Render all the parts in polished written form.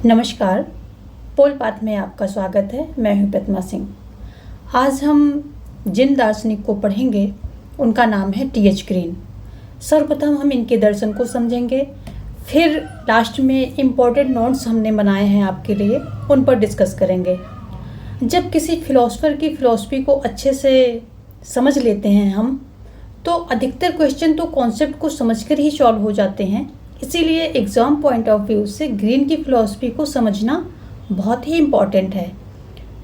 नमस्कार। पोल पाथ में आपका स्वागत है। मैं हूं प्रतिमा सिंह। आज हम जिन दार्शनिक को पढ़ेंगे उनका नाम है टी.एच. ग्रीन। सर्वप्रथम हम इनके दर्शन को समझेंगे, फिर लास्ट में इम्पोर्टेंट नोट्स हमने बनाए हैं आपके लिए, उन पर डिस्कस करेंगे। जब किसी फिलोसफर की फिलॉसफी को अच्छे से समझ लेते हैं हम, तो अधिकतर क्वेश्चन तो कॉन्सेप्ट को समझकर ही सॉल्व हो जाते हैं। इसीलिए एग्ज़ाम पॉइंट ऑफ व्यू से ग्रीन की फ़िलॉसफी को समझना बहुत ही इम्पॉर्टेंट है।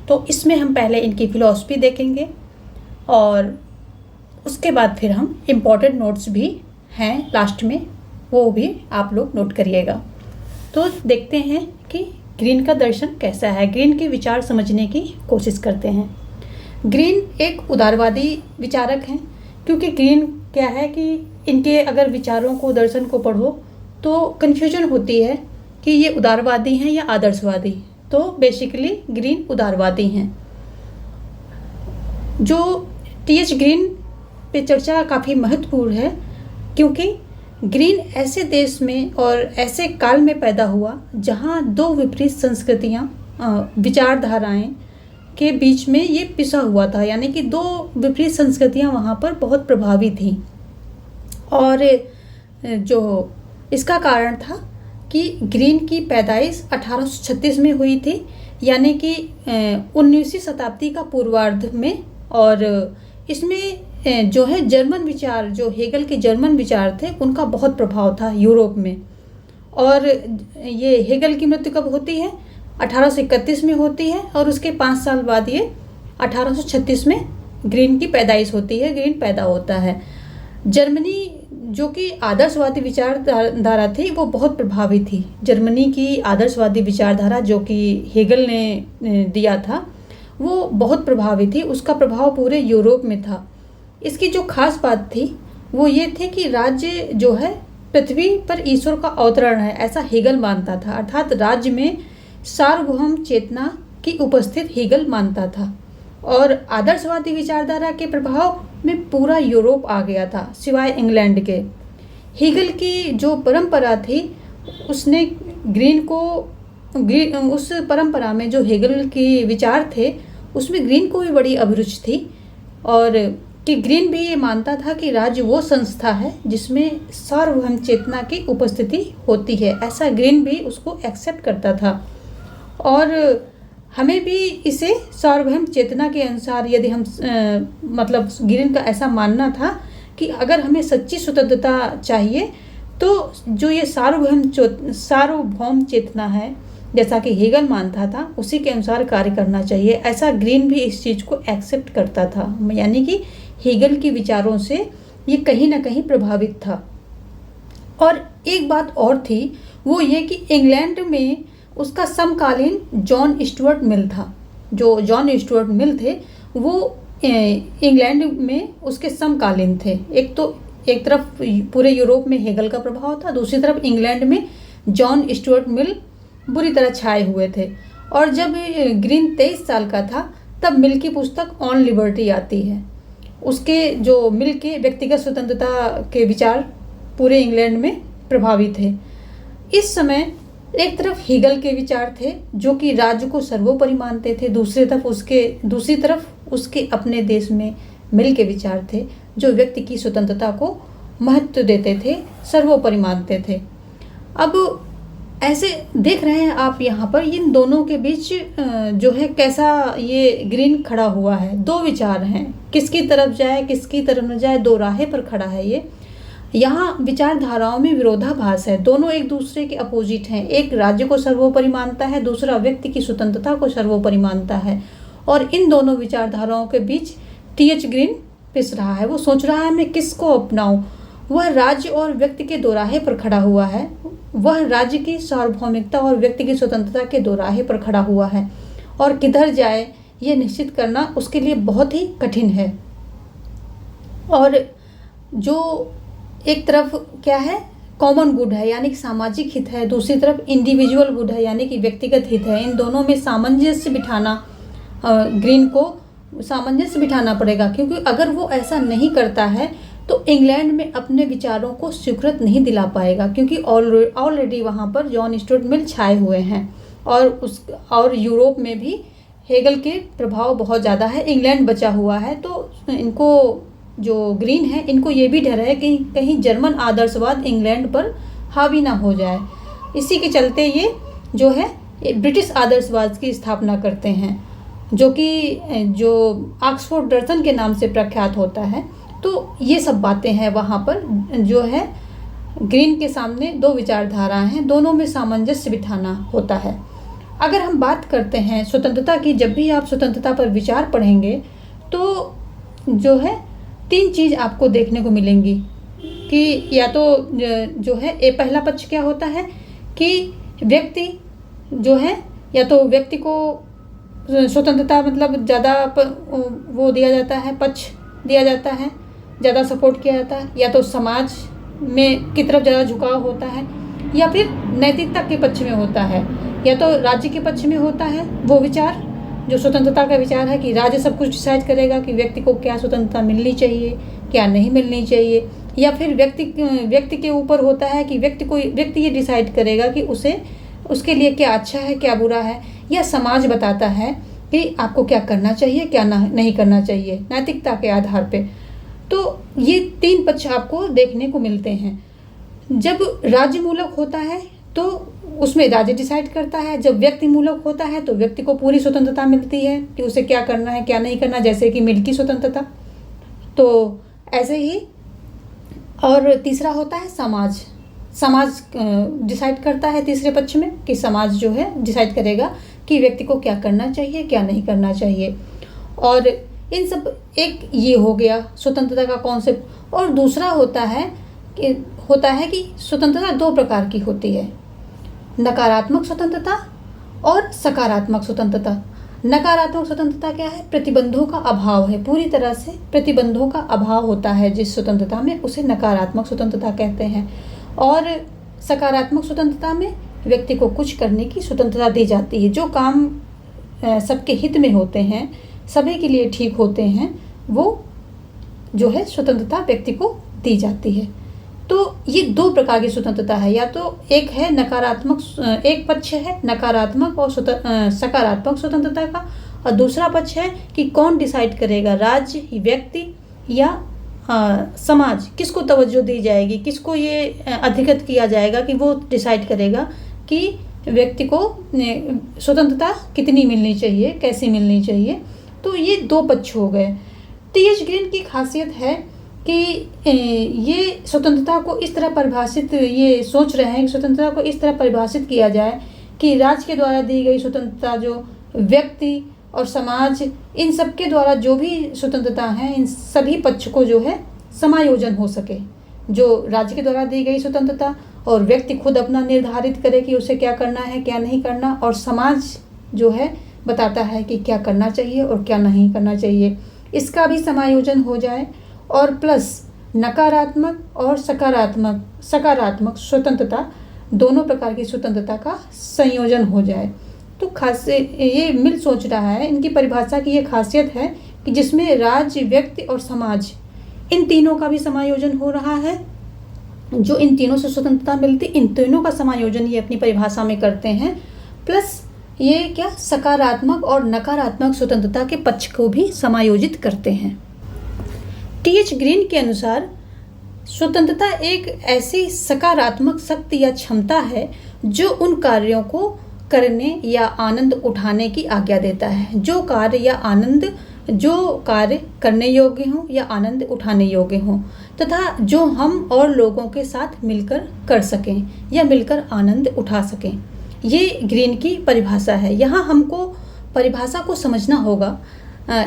तो इसमें हम पहले इनकी फ़िलॉसफी देखेंगे और उसके बाद फिर हम इम्पॉर्टेंट नोट्स भी हैं लास्ट में, वो भी आप लोग नोट करिएगा। तो देखते हैं कि ग्रीन का दर्शन कैसा है। ग्रीन के विचार समझने की कोशिश करते हैं। ग्रीन एक उदारवादी विचारक हैं, क्योंकि ग्रीन क्या है कि इनके अगर विचारों को, दर्शन को पढ़ो तो कन्फ्यूजन होती है कि ये उदारवादी हैं या आदर्शवादी। तो बेसिकली ग्रीन उदारवादी हैं। जो टी.एच. ग्रीन पे चर्चा काफ़ी महत्वपूर्ण है, क्योंकि ग्रीन ऐसे देश में और ऐसे काल में पैदा हुआ जहाँ दो विपरीत संस्कृतियाँ, विचारधाराएं के बीच में ये पिसा हुआ था। यानी कि दो विपरीत संस्कृतियाँ वहाँ पर बहुत प्रभावी थीं। और जो इसका कारण था कि ग्रीन की पैदाइश 1836 में हुई थी, यानी कि 19वीं शताब्दी का पूर्वार्ध में। और इसमें जो है जर्मन विचार, जो हेगल के जर्मन विचार थे, उनका बहुत प्रभाव था यूरोप में। और ये हेगल की मृत्यु कब होती है? 1831 में होती है, और उसके 5 साल बाद ये 1836 में ग्रीन की पैदाइश होती है, ग्रीन पैदा होता है। जर्मनी जो कि आदर्शवादी विचारधारा थी, वो बहुत प्रभावी थी। जर्मनी की आदर्शवादी विचारधारा जो कि हेगल ने दिया था, वो बहुत प्रभावी थी। उसका प्रभाव पूरे यूरोप में था। इसकी जो खास बात थी वो ये थी कि राज्य जो है पृथ्वी पर ईश्वर का अवतरण है, ऐसा हेगल मानता था। अर्थात राज्य में सार्वभौम चेतना की उपस्थित हेगल मानता था। और आदर्शवादी विचारधारा के प्रभाव में पूरा यूरोप आ गया था, सिवाय इंग्लैंड के। हेगल की जो परंपरा थी, उसने ग्रीन को, उस परंपरा में जो हेगल के विचार थे, उसमें ग्रीन को भी बड़ी अभिरुचि थी। और कि ग्रीन भी ये मानता था कि राज्य वो संस्था है जिसमें सार्वभौम चेतना की उपस्थिति होती है। ऐसा ग्रीन भी उसको एक्सेप्ट करता था। और हमें भी इसे सार्वभौम चेतना के अनुसार, यदि हम मतलब ग्रीन का ऐसा मानना था कि अगर हमें सच्ची स्वतंत्रता चाहिए तो जो ये सार्वभौम चेतना है, जैसा कि हेगल मानता था, उसी के अनुसार कार्य करना चाहिए। ऐसा ग्रीन भी इस चीज़ को एक्सेप्ट करता था। यानी कि हेगल के विचारों से ये कहीं ना कहीं प्रभावित था। और एक बात और थी, वो ये कि इंग्लैंड में उसका समकालीन जॉन स्टुअर्ट मिल था। जो जॉन स्टुअर्ट मिल थे, वो इंग्लैंड में उसके समकालीन थे। एक तरफ पूरे यूरोप में हेगल का प्रभाव था, दूसरी तरफ इंग्लैंड में जॉन स्टुअर्ट मिल बुरी तरह छाए हुए थे। और जब ग्रीन 23 साल का था, तब मिल की पुस्तक ऑन लिबर्टी आती है। उसके जो मिल के व्यक्तिगत स्वतंत्रता के विचार पूरे इंग्लैंड में प्रभावी थे। इस समय एक तरफ हेगल के विचार थे जो कि राज्य को सर्वोपरि मानते थे, दूसरी तरफ उसके अपने देश में मिल के विचार थे जो व्यक्ति की स्वतंत्रता को महत्व देते थे, सर्वोपरि मानते थे। अब ऐसे देख रहे हैं आप यहाँ पर, इन दोनों के बीच जो है कैसा ये ग्रीन खड़ा हुआ है। दो विचार हैं, किसकी तरफ जाए किसकी तरफ न जाए, दो राहें पर खड़ा है ये। यहाँ विचारधाराओं में विरोधाभास है, दोनों एक दूसरे के अपोजिट हैं। एक राज्य को सर्वोपरि मानता है, दूसरा व्यक्ति की स्वतंत्रता को सर्वोपरि मानता है। और इन दोनों विचारधाराओं के बीच टी.एच. ग्रीन पिस रहा है। वो सोच रहा है मैं किसको अपनाऊं। वह राज्य और व्यक्ति के दोराहे पर खड़ा हुआ है। वह राज्य की सार्वभौमिकता और व्यक्ति की स्वतंत्रता के दोराहे पर खड़ा हुआ है, और किधर जाए ये निश्चित करना उसके लिए बहुत ही कठिन है। और जो एक तरफ क्या है, कॉमन गुड है, यानी कि सामाजिक हित है, दूसरी तरफ इंडिविजुअल गुड है, यानी कि व्यक्तिगत हित है। इन दोनों में सामंजस्य बिठाना, ग्रीन को सामंजस्य बिठाना पड़ेगा। क्योंकि अगर वो ऐसा नहीं करता है तो इंग्लैंड में अपने विचारों को स्वीकृत नहीं दिला पाएगा, क्योंकि ऑलरेडी वहाँ पर जॉन स्टुअर्ट मिल छाए हुए हैं। और यूरोप में भी हेगल के प्रभाव बहुत ज़्यादा है। इंग्लैंड बचा हुआ है, तो इनको जो ग्रीन है इनको ये भी डर है कि कहीं जर्मन आदर्शवाद इंग्लैंड पर हावी ना हो जाए। इसी के चलते ये जो है ब्रिटिश आदर्शवाद की स्थापना करते हैं, जो ऑक्सफोर्ड दर्शन के नाम से प्रख्यात होता है। तो ये सब बातें हैं वहाँ पर, जो है ग्रीन के सामने दो विचारधाराएं हैं, दोनों में सामंजस्य बिठाना होता है। अगर हम बात करते हैं स्वतंत्रता की, जब भी आप स्वतंत्रता पर विचार पढ़ेंगे तो जो है 3 चीज़ आपको देखने को मिलेंगी कि या तो जो है पहला पक्ष क्या होता है कि व्यक्ति जो है, या तो व्यक्ति को स्वतंत्रता मतलब ज़्यादा वो दिया जाता है, पक्ष दिया जाता है, ज़्यादा सपोर्ट किया जाता है, या तो समाज में की तरफ ज़्यादा झुकाव होता है, या फिर नैतिकता के पक्ष में होता है, या तो राज्य के पक्ष में होता है वो विचार जो स्वतंत्रता का विचार है कि राज्य सब कुछ डिसाइड करेगा कि व्यक्ति को क्या स्वतंत्रता मिलनी चाहिए, क्या नहीं मिलनी चाहिए, या फिर व्यक्ति के ऊपर होता है कि व्यक्ति ये डिसाइड करेगा कि उसके लिए क्या अच्छा है, क्या बुरा है, या समाज बताता है कि आपको क्या करना चाहिए, क्या नहीं करना चाहिए नैतिकता के आधार पे। तो ये 3 पक्ष आपको देखने को मिलते हैं। जब राज्य मूलक होता है तो उसमें राज्य डिसाइड करता है, जब व्यक्ति मूलक होता है तो व्यक्ति को पूरी स्वतंत्रता मिलती है कि उसे क्या करना है, क्या नहीं करना, जैसे कि मिल्की स्वतंत्रता। तो ऐसे ही और तीसरा होता है समाज डिसाइड करता है तीसरे पक्ष में कि समाज जो है डिसाइड करेगा कि व्यक्ति को क्या करना चाहिए, क्या नहीं करना चाहिए। और इन सब एक ये हो गया स्वतंत्रता का कॉन्सेप्ट। और दूसरा होता है कि स्वतंत्रता 2 प्रकार की होती है, नकारात्मक स्वतंत्रता और सकारात्मक स्वतंत्रता। नकारात्मक स्वतंत्रता क्या है? प्रतिबंधों का अभाव है, पूरी तरह से प्रतिबंधों का अभाव होता है जिस स्वतंत्रता में, उसे नकारात्मक स्वतंत्रता कहते हैं। और सकारात्मक स्वतंत्रता में व्यक्ति को कुछ करने की स्वतंत्रता दी जाती है, जो काम सबके हित में होते हैं, सभी के लिए ठीक होते हैं, वो जो है स्वतंत्रता व्यक्ति को दी जाती है। तो ये 2 प्रकार की स्वतंत्रता है, या तो एक है नकारात्मक, एक पक्ष है नकारात्मक और सकारात्मक स्वतंत्रता का, और दूसरा पक्ष है कि कौन डिसाइड करेगा, राज्य, व्यक्ति या समाज, किसको तवज्जो दी जाएगी, किसको ये अधिगत किया जाएगा कि वो डिसाइड करेगा कि व्यक्ति को स्वतंत्रता कितनी मिलनी चाहिए, कैसी मिलनी चाहिए। तो ये 2 पक्ष हो गए। टी.एच. ग्रीन की खासियत है कि ये स्वतंत्रता को इस तरह परिभाषित, ये सोच रहे हैं कि स्वतंत्रता को इस तरह परिभाषित किया जाए कि राज्य के द्वारा दी गई स्वतंत्रता, जो व्यक्ति और समाज, इन सब के द्वारा जो भी स्वतंत्रता है, इन सभी पक्ष को जो है समायोजन हो सके। जो राज्य के द्वारा दी गई स्वतंत्रता, और व्यक्ति खुद अपना निर्धारित करे कि उसे क्या करना है, क्या नहीं करना, और समाज जो है बताता है कि क्या करना चाहिए और क्या नहीं करना चाहिए, इसका भी समायोजन हो जाए। और प्लस नकारात्मक और सकारात्मक स्वतंत्रता, दोनों प्रकार की स्वतंत्रता का संयोजन हो जाए। तो खास ये मिल सोच रहा है, इनकी परिभाषा की ये खासियत है कि जिसमें राज्य, व्यक्ति और समाज, इन तीनों का भी समायोजन हो रहा है। जो इन तीनों से स्वतंत्रता मिलती, इन तीनों का समायोजन ये अपनी परिभाषा में करते हैं। प्लस ये क्या, सकारात्मक और नकारात्मक स्वतंत्रता के पक्ष को भी समायोजित करते हैं। टी.एच. ग्रीन के अनुसार स्वतंत्रता एक ऐसी सकारात्मक शक्ति या क्षमता है जो उन कार्यों को करने या आनंद उठाने की आज्ञा देता है, जो कार्य करने योग्य हों या आनंद उठाने योग्य हों, तथा जो हम और लोगों के साथ मिलकर कर सकें या मिलकर आनंद उठा सकें। ये ग्रीन की परिभाषा है। यहाँ हमको परिभाषा को समझना होगा।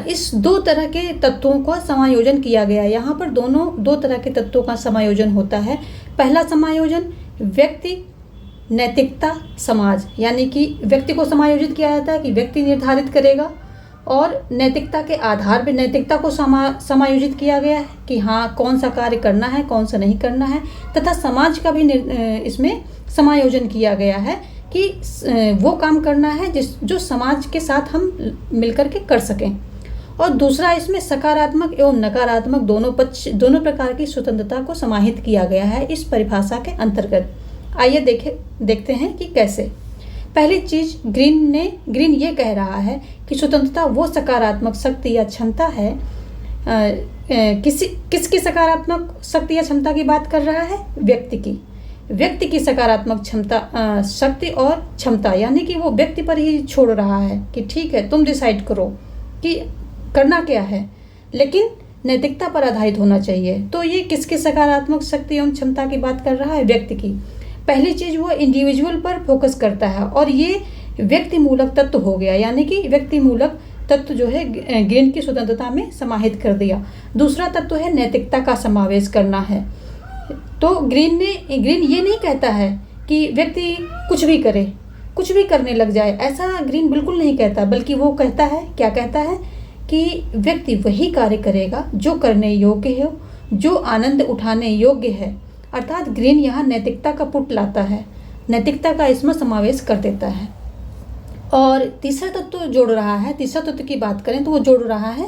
इस 2 तरह के तत्वों का समायोजन किया गया है। यहाँ पर 2 तरह के तत्वों का समायोजन होता है। पहला समायोजन व्यक्ति, नैतिकता, समाज, यानी कि व्यक्ति को समायोजित किया जाता है कि व्यक्ति निर्धारित करेगा, और नैतिकता के आधार पर नैतिकता को समायोजित किया गया है कि हाँ कौन सा कार्य करना है, कौन सा नहीं करना है, तथा समाज का भी इसमें समायोजन किया गया है कि वो काम करना है जो समाज के साथ हम मिलकर के कर सकें। और दूसरा इसमें सकारात्मक एवं नकारात्मक दोनों प्रकार की स्वतंत्रता को समाहित किया गया है इस परिभाषा के अंतर्गत। आइए देखते हैं कि कैसे। पहली चीज ग्रीन ये कह रहा है कि स्वतंत्रता वो सकारात्मक शक्ति या क्षमता है। किसकी सकारात्मक शक्ति या क्षमता की बात कर रहा है? व्यक्ति की सकारात्मक क्षमता, शक्ति और क्षमता, यानी कि वो व्यक्ति पर ही छोड़ रहा है कि ठीक है तुम डिसाइड करो कि करना क्या है, लेकिन नैतिकता पर आधारित होना चाहिए। तो ये किसकी सकारात्मक शक्ति एवं क्षमता की बात कर रहा है? व्यक्ति की। पहली चीज वो इंडिविजुअल पर फोकस करता है और ये व्यक्ति मूलक तत्व हो गया, यानी कि व्यक्ति मूलक तत्व जो है ग्रीन की स्वतंत्रता में समाहित कर दिया। दूसरा तत्व है नैतिकता का समावेश करना है। तो ग्रीन ये नहीं कहता है कि व्यक्ति कुछ भी करने लग जाए, ऐसा ग्रीन बिल्कुल नहीं कहता, बल्कि वो कहता है, क्या कहता है कि व्यक्ति वही कार्य करेगा जो करने योग्य हो, जो आनंद उठाने योग्य है। अर्थात ग्रीन यहाँ नैतिकता का पुट लाता है, नैतिकता का इसमें समावेश कर देता है। और तीसरा तत्व जोड़ रहा है, तीसरा तत्व की बात करें तो वो जोड़ रहा है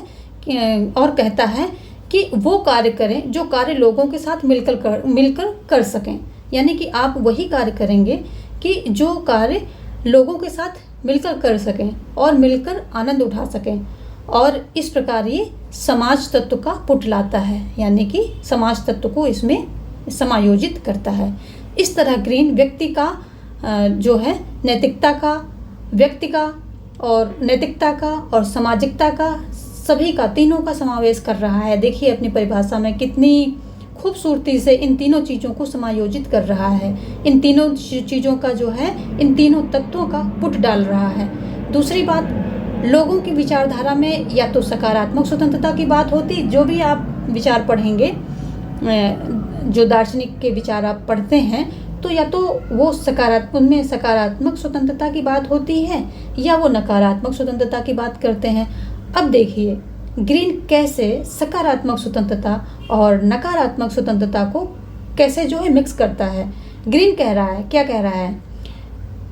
और कहता है कि वो कार्य करें जो कार्य लोगों के साथ मिलकर कर सकें, यानी कि आप वही कार्य करेंगे कि जो कार्य लोगों के साथ मिलकर कर सकें और मिलकर आनंद उठा सकें। और इस प्रकार ये समाज तत्व का पुट लाता है, यानी कि समाज तत्व को इसमें समायोजित करता है। इस तरह ग्रीन व्यक्ति का जो है नैतिकता का, व्यक्ति का और नैतिकता का और सामाजिकता का, सभी का, तीनों का समावेश कर रहा है। देखिए अपनी परिभाषा में कितनी खूबसूरती से इन तीनों चीज़ों को समायोजित कर रहा है, इन तीनों चीज़ों का जो है, इन तीनों तत्वों का पुट डाल रहा है। दूसरी बात, लोगों की विचारधारा में या तो सकारात्मक स्वतंत्रता की बात होती, जो भी आप विचार पढ़ेंगे, जो दार्शनिक के विचार आप पढ़ते हैं, तो या तो वो उनमें सकारात्मक स्वतंत्रता की बात होती है या वो नकारात्मक स्वतंत्रता की बात करते हैं। अब देखिए ग्रीन कैसे सकारात्मक स्वतंत्रता और नकारात्मक स्वतंत्रता को कैसे जो है मिक्स करता है। ग्रीन कह रहा है, क्या कह रहा है?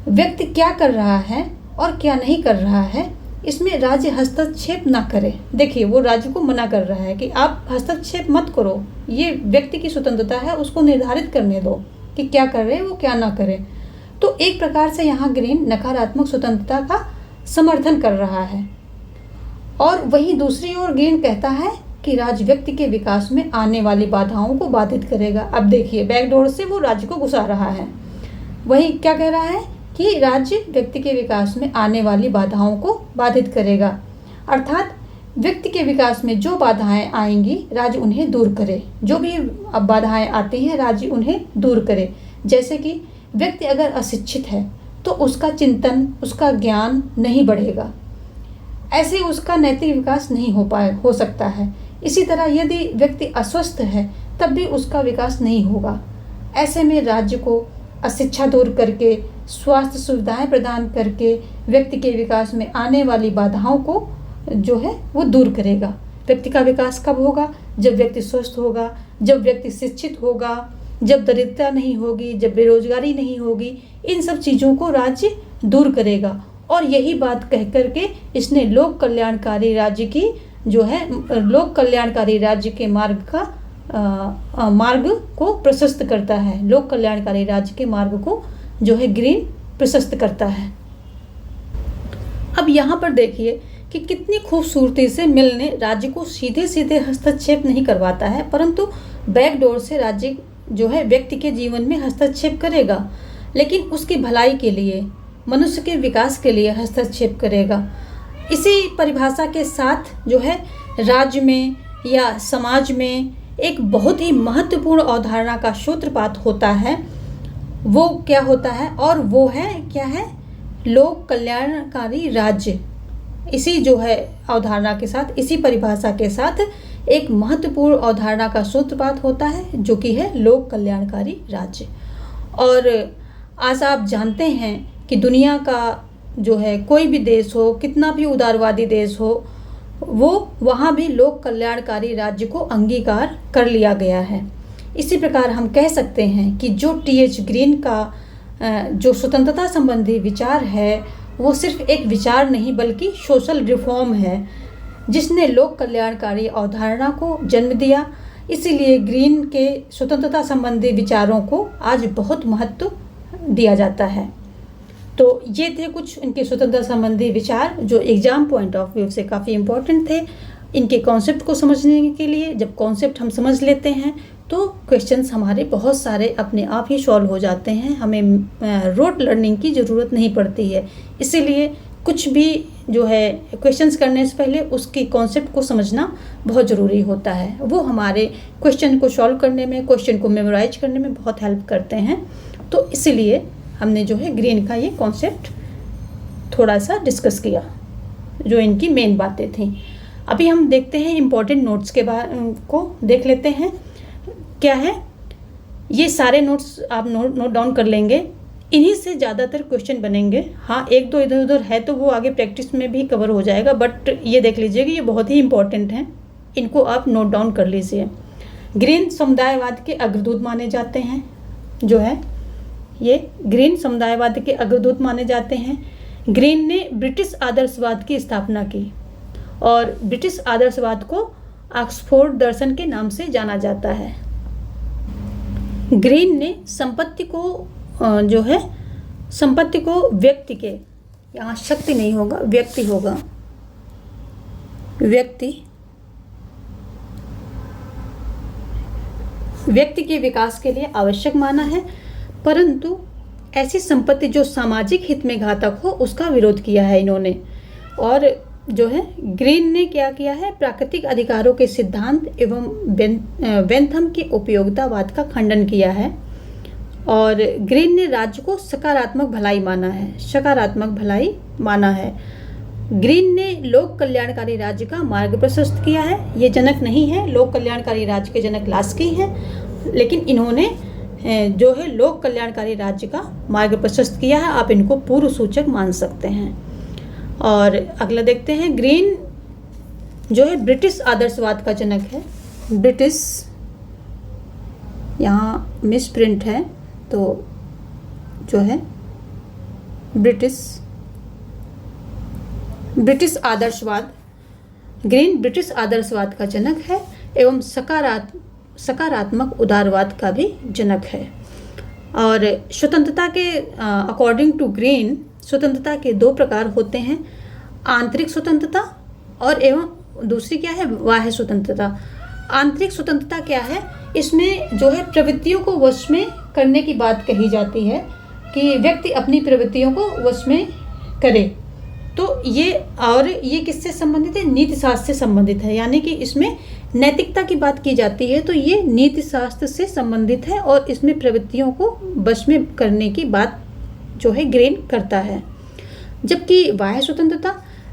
व्यक्ति क्या कर रहा है और क्या नहीं कर रहा है, इसमें राज्य हस्तक्षेप ना करे। देखिए वो राज्य को मना कर रहा है कि आप हस्तक्षेप मत करो, ये व्यक्ति की स्वतंत्रता है, उसको निर्धारित करने दो कि क्या कर रहे हैं वो, क्या ना करें। तो एक प्रकार से यहाँ ग्रीन नकारात्मक स्वतंत्रता का समर्थन कर रहा है। और वहीं दूसरी ओर ग्रीन कहता है कि राज्य व्यक्ति के विकास में आने वाली बाधाओं को बाधित करेगा। अब देखिए बैकडोर से वो राज्य को घुसा रहा है। वहीं क्या कह रहा है कि राज्य व्यक्ति के विकास में आने वाली बाधाओं को बाधित करेगा, अर्थात व्यक्ति के विकास में जो बाधाएं आएंगी राज्य उन्हें दूर करे। जो भी अब बाधाएं आती हैं राज्य उन्हें दूर करे। जैसे कि व्यक्ति अगर अशिक्षित है तो उसका चिंतन, उसका ज्ञान नहीं बढ़ेगा, ऐसे उसका नैतिक विकास नहीं हो सकता है। इसी तरह यदि व्यक्ति अस्वस्थ है तब भी उसका विकास नहीं होगा। ऐसे में राज्य को अशिक्षा दूर करके, स्वास्थ्य सुविधाएं प्रदान करके व्यक्ति के विकास में आने वाली बाधाओं को जो है वो दूर करेगा। व्यक्ति का विकास कब होगा? जब व्यक्ति स्वस्थ होगा, जब व्यक्ति शिक्षित होगा, जब दरिद्रता नहीं होगी, जब बेरोजगारी नहीं होगी। इन सब चीज़ों को राज्य दूर करेगा। और यही बात कह करके इसने लोक कल्याणकारी राज्य की जो है, लोक कल्याणकारी राज्य के मार्ग को प्रशस्त करता है। लोक कल्याणकारी राज्य के मार्ग को जो है ग्रीन प्रशस्त करता है। अब यहाँ पर देखिए कि कितनी खूबसूरती से मिल ने राज्य को सीधे सीधे हस्तक्षेप नहीं करवाता है, परंतु बैकडोर से राज्य जो है व्यक्ति के जीवन में हस्तक्षेप करेगा, लेकिन उसकी भलाई के लिए, मनुष्य के विकास के लिए हस्तक्षेप करेगा। इसी परिभाषा के साथ जो है राज्य में या समाज में एक बहुत ही महत्वपूर्ण अवधारणा का सूत्रपात होता है। वो क्या होता है? और वो है क्या है? लोक कल्याणकारी राज्य। इसी जो है अवधारणा के साथ, इसी परिभाषा के साथ एक महत्वपूर्ण अवधारणा का सूत्रपात होता है जो कि है लोक कल्याणकारी राज्य। और आज आप जानते हैं कि दुनिया का जो है कोई भी देश हो, कितना भी उदारवादी देश हो, वो वहाँ भी लोक कल्याणकारी राज्य को अंगीकार कर लिया गया है। इसी प्रकार हम कह सकते हैं कि जो टी.एच. ग्रीन का जो स्वतंत्रता संबंधी विचार है वो सिर्फ एक विचार नहीं बल्कि सोशल रिफॉर्म है जिसने लोक कल्याणकारी अवधारणा को जन्म दिया। इसीलिए ग्रीन के स्वतंत्रता संबंधी विचारों को आज बहुत महत्व दिया जाता है। तो ये थे कुछ इनके स्वतंत्रता संबंधी विचार जो एग्जाम पॉइंट ऑफ व्यू से काफ़ी इम्पोर्टेंट थे। इनके कॉन्सेप्ट को समझने के लिए जब कॉन्सेप्ट हम समझ लेते हैं तो क्वेश्चंस हमारे बहुत सारे अपने आप ही सॉल्व हो जाते हैं, हमें रोट लर्निंग की ज़रूरत नहीं पड़ती है। इसीलिए कुछ भी जो है क्वेश्चंस करने से पहले उसकी कॉन्सेप्ट को समझना बहुत ज़रूरी होता है। वो हमारे क्वेश्चन को सॉल्व करने में, क्वेश्चन को मेमोराइज करने में बहुत हेल्प करते हैं। तो इसीलिए हमने जो है ग्रीन का ये कॉन्सेप्ट थोड़ा सा डिस्कस किया, जो इनकी मेन बातें थी। अभी हम देखते हैं इम्पोर्टेंट नोट्स के को देख लेते हैं। क्या है, ये सारे नोट्स आप नोट डाउन कर लेंगे, इन्हीं से ज़्यादातर क्वेश्चन बनेंगे। हाँ, एक दो इधर उधर है तो वो आगे प्रैक्टिस में भी कवर हो जाएगा, बट ये देख लीजिए कि ये बहुत ही इंपॉर्टेंट हैं, इनको आप नोट डाउन कर लीजिए। ग्रीन समुदायवाद के अग्रदूत माने जाते हैं, जो है ये ग्रीन समुदायवाद के अग्रदूत माने जाते हैं। ग्रीन ने ब्रिटिश आदर्शवाद की स्थापना की और ब्रिटिश आदर्शवाद को ऑक्सफोर्ड दर्शन के नाम से जाना जाता है। ग्रीन ने संपत्ति को जो है संपत्ति को व्यक्ति के, यहाँ शक्ति नहीं होगा, व्यक्ति होगा, व्यक्ति के विकास के लिए आवश्यक माना है, परंतु ऐसी संपत्ति जो सामाजिक हित में घातक हो उसका विरोध किया है इन्होंने। और जो है ग्रीन ने क्या किया है, प्राकृतिक अधिकारों के सिद्धांत एवं बेंथम के उपयोगितावाद का खंडन किया है। और ग्रीन ने राज्य को सकारात्मक भलाई माना है। ग्रीन ने लोक कल्याणकारी राज्य का मार्ग प्रशस्त किया है। ये जनक नहीं है, लोक कल्याणकारी राज्य के जनक लास्की हैं, लेकिन इन्होंने जो है लोक कल्याणकारी राज्य का मार्ग प्रशस्त किया है। आप इनको पूर्व सूचक मान सकते हैं। और अगला देखते हैं, ग्रीन जो है ब्रिटिश आदर्शवाद का जनक है। ब्रिटिश, यहाँ मिस प्रिंट है तो जो है ब्रिटिश आदर्शवाद, ग्रीन ब्रिटिश आदर्शवाद का जनक है एवं सकारात्मक उदारवाद का भी जनक है। और स्वतंत्रता के अकॉर्डिंग टू ग्रीन स्वतंत्रता के दो प्रकार होते हैं, आंतरिक स्वतंत्रता और एवं दूसरी क्या है, बाह्य स्वतंत्रता। आंतरिक स्वतंत्रता क्या है, इसमें जो है प्रवृत्तियों को वश में करने की बात कही जाती है कि व्यक्ति अपनी प्रवृत्तियों को वश में करे। तो ये किससे संबंधित है, नीति शास्त्र से संबंधित है, यानी कि इसमें नैतिकता की बात की जाती है तो ये नीति शास्त्र से संबंधित है और इसमें प्रवृत्तियों को वश में करने की बात जो है ग्रीन करता है। जबकि बाह्य स्वतंत्रता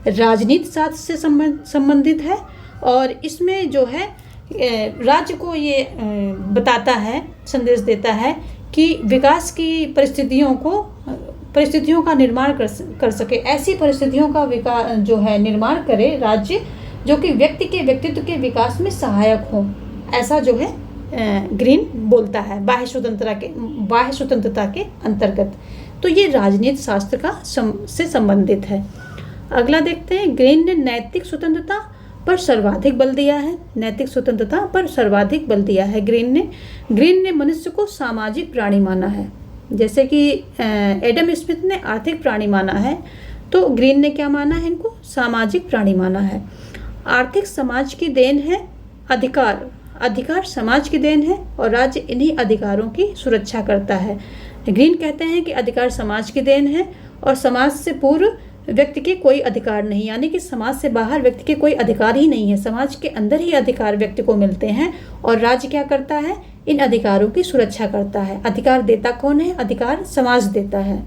राजनीति शास्त्र से संबंधित है और इसमें जो है राज्य को ये बताता है, संदेश देता है कि विकास की परिस्थितियों का निर्माण कर सके, ऐसी परिस्थितियों का विकास जो है निर्माण करे राज्य, जो कि व्यक्ति के व्यक्तित्व के विकास में सहायक हो। ऐसा जो है ग्रीन बोलता है बाह्य स्वतंत्रता के अंतर्गत। तो ये राजनीति शास्त्र का से संबंधित है। अगला देखते हैं, ग्रीन ने नैतिक स्वतंत्रता पर सर्वाधिक बल दिया है। नैतिक स्वतंत्रता पर सर्वाधिक बल दिया है ग्रीन ने मनुष्य को सामाजिक प्राणी माना है। जैसे कि एडम स्मिथ ने आर्थिक प्राणी माना है, तो ग्रीन ने क्या माना है, इनको सामाजिक प्राणी माना है। आर्थिक समाज की देन है, अधिकार समाज की देन है और राज्य इन्हीं अधिकारों की सुरक्षा करता है। ग्रीन कहते हैं कि अधिकार समाज की देन है और समाज से पूर्व व्यक्ति के कोई अधिकार नहीं, यानी कि समाज से बाहर व्यक्ति के कोई अधिकार ही नहीं है, समाज के अंदर ही अधिकार व्यक्ति को मिलते हैं और राज्य क्या करता है, इन अधिकारों की सुरक्षा करता है। अधिकार देता कौन है, अधिकार समाज देता है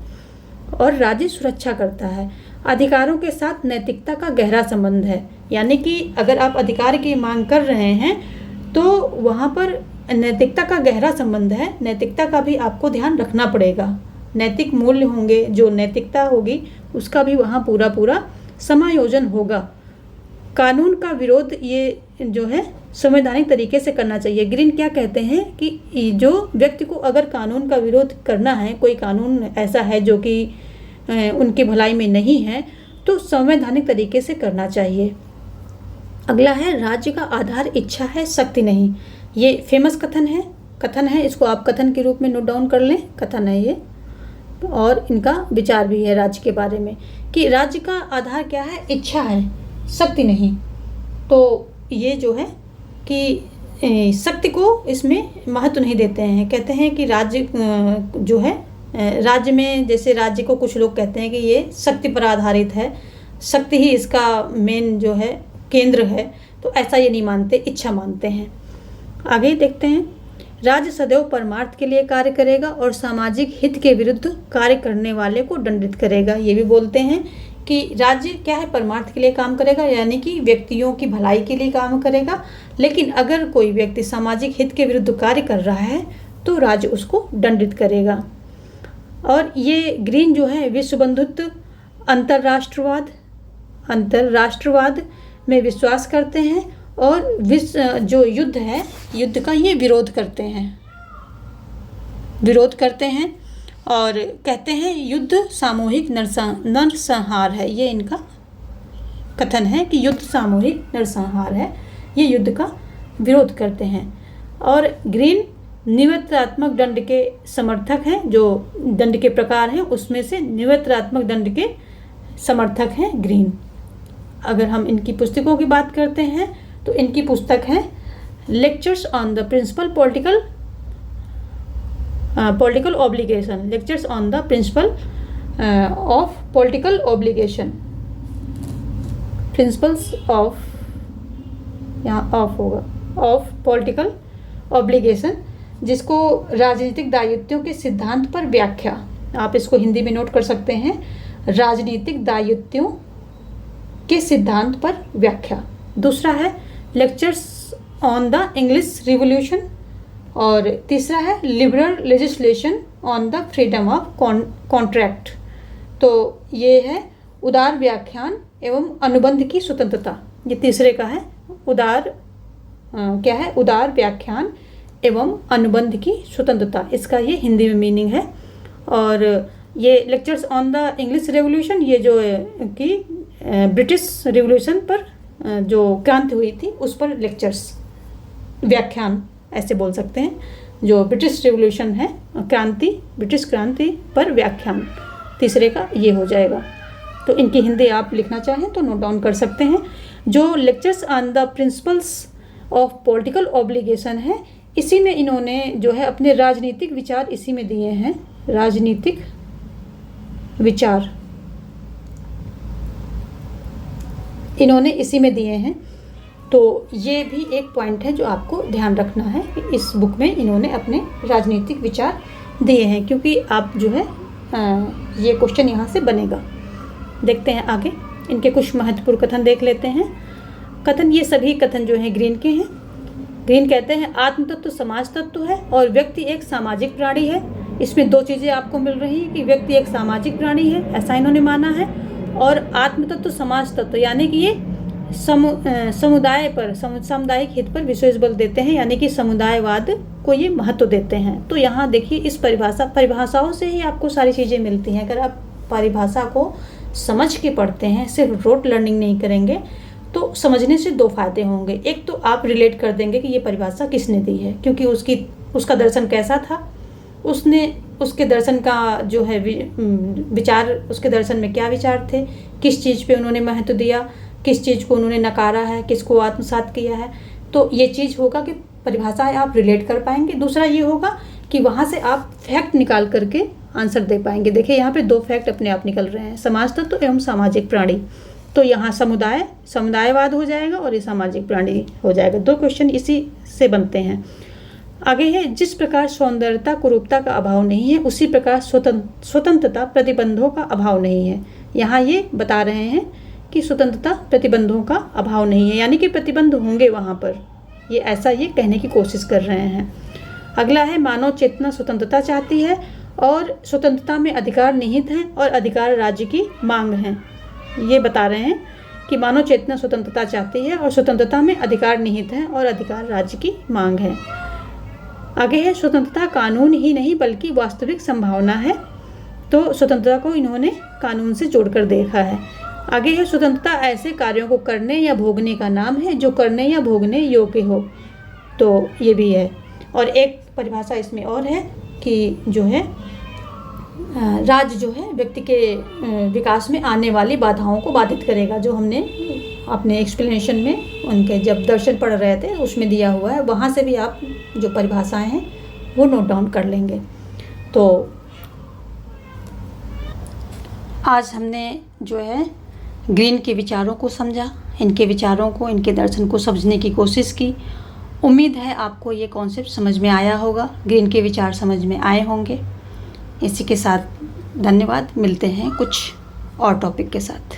और राज्य सुरक्षा करता है। अधिकारों के साथ नैतिकता का गहरा संबंध है, यानी कि अगर आप अधिकार की मांग कर रहे हैं तो वहाँ पर नैतिकता का गहरा संबंध है। नैतिकता का भी आपको ध्यान रखना पड़ेगा, नैतिक मूल्य होंगे, जो नैतिकता होगी उसका भी वहाँ पूरा समायोजन होगा। कानून का विरोध ये जो है संवैधानिक तरीके से करना चाहिए। ग्रीन क्या कहते हैं कि जो व्यक्ति को अगर कानून का विरोध करना है, कोई कानून ऐसा है जो कि उनकी भलाई में नहीं है, तो संवैधानिक तरीके से करना चाहिए। अगला है, राज्य का आधार इच्छा है, शक्ति नहीं। ये फेमस कथन है, इसको आप कथन के रूप में नोट डाउन कर लें। कथन है ये और इनका विचार भी है राज्य के बारे में कि राज्य का आधार क्या है, इच्छा है, शक्ति नहीं। तो ये जो है कि शक्ति को इसमें महत्व नहीं देते हैं। कहते हैं कि राज्य जो है राज्य में, जैसे राज्य को कुछ लोग कहते हैं कि ये शक्ति पर आधारित है, शक्ति ही इसका मेन जो है केंद्र है, तो ऐसा ये नहीं मानते, इच्छा मानते हैं। आगे देखते हैं, राज्य सदैव परमार्थ के लिए कार्य करेगा और सामाजिक हित के विरुद्ध कार्य करने वाले को दंडित करेगा। ये भी बोलते हैं कि राज्य क्या है, परमार्थ के लिए काम करेगा, यानी कि व्यक्तियों की भलाई के लिए काम करेगा, लेकिन अगर कोई व्यक्ति सामाजिक हित के विरुद्ध कार्य कर रहा है तो राज्य उसको दंडित करेगा। और ये ग्रीन जो है विश्व बंधुत्व, अंतरराष्ट्रवाद में विश्वास करते हैं और विश्व जो युद्ध है, युद्ध का ये विरोध करते हैं और कहते हैं युद्ध सामूहिक नरसंहार है। ये इनका कथन है कि युद्ध सामूहिक नरसंहार है, ये युद्ध का विरोध करते हैं। और ग्रीन निवर्तनात्मक दंड के समर्थक हैं, जो दंड के प्रकार हैं उसमें से निवर्तनात्मक दंड के समर्थक हैं ग्रीन। अगर हम इनकी पुस्तकों की बात करते हैं तो इनकी पुस्तक है lectures on the principle political obligation, lectures on the principle of political obligation, principles of, यहाँ ऑफ होगा, ऑफ पॉलिटिकल ऑब्लिगेशन, जिसको राजनीतिक दायित्वों के सिद्धांत पर व्याख्या, आप इसको हिंदी में नोट कर सकते हैं, राजनीतिक दायित्वों के सिद्धांत पर व्याख्या। दूसरा है lectures on the English revolution और तीसरा है liberal legislation on the freedom of contract. तो ये है उदार व्याख्यान एवं अनुबंध की स्वतंत्रता, ये तीसरे का है। उदार क्या है, उदार व्याख्यान एवं अनुबंध की स्वतंत्रता, इसका ये हिंदी में मीनिंग है। और ये lectures on the English revolution, ये जो कि ब्रिटिश रेवोल्यूशन पर जो क्रांति हुई थी उस पर लेक्चर्स, व्याख्यान ऐसे बोल सकते हैं, जो ब्रिटिश रेवोल्यूशन है, क्रांति, ब्रिटिश क्रांति पर व्याख्यान, तीसरे का ये हो जाएगा। तो इनकी हिंदी आप लिखना चाहें तो नोट डाउन कर सकते हैं। जो lectures on the principles of political obligation है, इसी में इन्होंने जो है अपने राजनीतिक विचार इसी में दिए हैं, राजनीतिक विचार इन्होंने इसी में दिए हैं। तो ये भी एक पॉइंट है जो आपको ध्यान रखना है कि इस बुक में इन्होंने अपने राजनीतिक विचार दिए हैं, क्योंकि आप जो है ये क्वेश्चन यहाँ से बनेगा। देखते हैं आगे, इनके कुछ महत्वपूर्ण कथन देख लेते हैं। कथन, ये सभी कथन जो हैं ग्रीन के हैं। ग्रीन कहते हैं आत्म तत्व समाज तत्व है और व्यक्ति एक सामाजिक प्राणी है। इसमें दो चीज़ें आपको मिल रही हैं कि व्यक्ति एक सामाजिक प्राणी है, ऐसा इन्होंने माना है, और आत्म तत्व समाज तत्व, यानी कि ये समुदाय पर, सामुदायिक हित पर विशेष बल देते हैं, यानी कि समुदायवाद को ये महत्व देते हैं। तो यहाँ देखिए, इस परिभाषाओं से ही आपको सारी चीज़ें मिलती हैं। अगर आप परिभाषा को समझ के पढ़ते हैं, सिर्फ रोट लर्निंग नहीं करेंगे, तो समझने से दो फायदे होंगे। एक तो आप रिलेट कर देंगे कि ये परिभाषा किसने दी है, क्योंकि उसका दर्शन कैसा था, उसके दर्शन का जो है विचार, उसके दर्शन में क्या विचार थे, किस चीज़ पे उन्होंने महत्व दिया, किस चीज़ को उन्होंने नकारा है, किसको आत्मसात किया है। तो ये चीज़ होगा कि परिभाषाएं आप रिलेट कर पाएंगे। दूसरा ये होगा कि वहाँ से आप फैक्ट निकाल करके आंसर दे पाएंगे। देखिए यहाँ पे दो फैक्ट अपने आप निकल रहे हैं, समाज तत्व एवं सामाजिक प्राणी। तो यहाँ समुदायवाद हो जाएगा और ये सामाजिक प्राणी हो जाएगा। दो क्वेश्चन इसी से बनते हैं। आगे है, जिस प्रकार सौंदर्यता कुरूपता का अभाव नहीं है, उसी प्रकार स्वतंत्रता प्रतिबंधों का अभाव नहीं है। यहाँ ये बता रहे हैं कि स्वतंत्रता प्रतिबंधों का अभाव नहीं है, यानी कि प्रतिबंध होंगे वहाँ पर, ये ऐसा ये कहने की कोशिश कर रहे हैं। अगला है, मानव चेतना स्वतंत्रता चाहती है और स्वतंत्रता में अधिकार निहित हैं और अधिकार राज्य की मांग है। ये बता रहे हैं कि मानव चेतना स्वतंत्रता चाहती है और स्वतंत्रता में अधिकार निहित है और अधिकार राज्य की मांग है। आगे है, स्वतंत्रता कानून ही नहीं बल्कि वास्तविक संभावना है। तो स्वतंत्रता को इन्होंने कानून से जोड़कर देखा है। आगे है, स्वतंत्रता ऐसे कार्यों को करने या भोगने का नाम है जो करने या भोगने योग्य हो। तो ये भी है। और एक परिभाषा इसमें और है कि जो है राज जो है व्यक्ति के विकास में आने वाली बाधाओं को बाधित करेगा, जो हमने अपने एक्सप्लेनेशन में उनके जब दर्शन पढ़ रहे थे उसमें दिया हुआ है। वहाँ से भी आप जो परिभाषाएं हैं वो नोट डाउन कर लेंगे। तो आज हमने जो है ग्रीन के विचारों को समझा, इनके विचारों को, इनके दर्शन को समझने की कोशिश की। उम्मीद है आपको ये कॉन्सेप्ट समझ में आया होगा, ग्रीन के विचार समझ में आए होंगे। इसी के साथ धन्यवाद, मिलते हैं कुछ और टॉपिक के साथ।